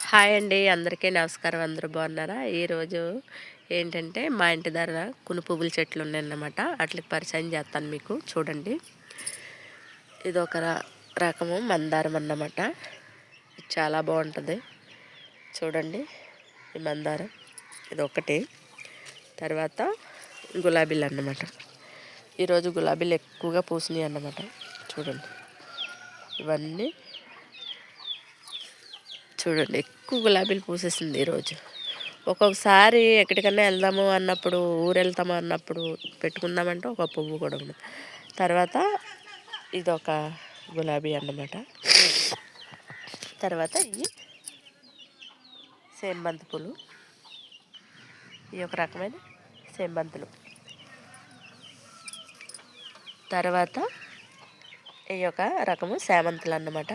Hi అండి, అందరికీ నమస్కారం. అందరూ బాగున్నారా? ఈరోజు ఏంటంటే మా ఇంటి దగ్గర పువ్వుల చెట్లు ఉన్నాయన్నమాట. వాటికి పరిచయం చేస్తాను మీకు. చూడండి, ఇది ఒక రకము మందారం అన్నమాట. చాలా బాగుంటుంది. చూడండి, ఈ మందారం ఇది ఒకటి. తర్వాత గులాబీలు అన్నమాట. ఈరోజు గులాబీలు ఎక్కువగా పూసినాయి అన్నమాట. చూడండి, ఇవన్నీ చూడండి, ఎక్కువ గులాబీలు పూసేసింది ఈరోజు. ఒక్కొక్కసారి ఎక్కడికన్నా వెళ్దాము అన్నప్పుడు, ఊరు వెళ్తాము అన్నప్పుడు పెట్టుకుందామంటే ఒక పువ్వు కూడా ఉంది. తర్వాత ఇదొక గులాబీ అన్నమాట. తర్వాత ఇవి సేంబంతి పూలు. ఈ ఒక రకమైన సేంబంతులు. తర్వాత ఈ ఒక రకము సేమంతులు అన్నమాట.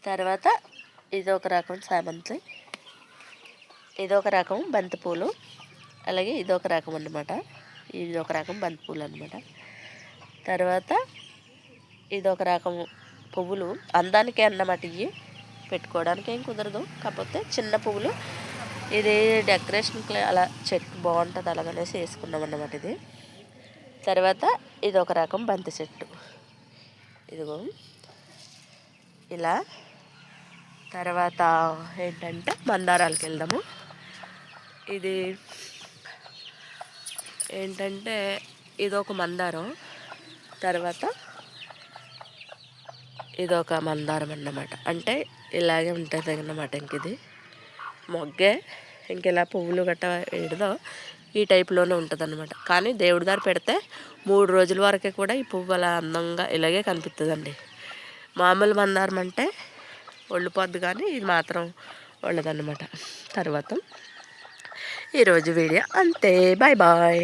తర్వాత ఇది ఒక రకం చామంతి, ఇదొక రకం బంతిపూలు, అలాగే ఇదొక రకం అన్నమాట. ఇది ఒక రకం బంతిపూలు అన్నమాట. తర్వాత ఇదొక రకం పువ్వులు, అందానికే అన్నమాట. ఇవి పెట్టుకోవడానికి ఏం కుదరదు, కాకపోతే చిన్న పువ్వులు. ఇది డెకరేషన్కి అలా చెట్టు బాగుంటుంది, అలాగనేసి వేసుకున్నాం అన్నమాట ఇది. తర్వాత ఇదొక రకం బంతి చెట్టు, ఇదిగో ఇలా. తర్వాత ఏంటంటే మందారాలకు వెళ్దాము. ఇది ఏంటంటే ఇదొక మందారం. తర్వాత ఇదొక మందారం అన్నమాట. అంటే ఇలాగే ఉంటుంది అన్నమాట. ఇంక ఇది మొగ్గే, ఇంక ఇలా పువ్వులు గట్ట వేయడదో ఈ టైప్లోనే ఉంటుంది అన్నమాట. కానీ దేవుడి దగ్గర పెడితే 3 రోజుల వరకు కూడా ఈ పువ్వు అలా అందంగా ఇలాగే కనిపిస్తుందండి. మామూలు మందారం అంటే ఒళ్ళిపోద్ది, కానీ ఇది మాత్రం ఒళ్ళదన్నమాట. తర్వాత ఈరోజు వీడియో అంతే. Bye bye.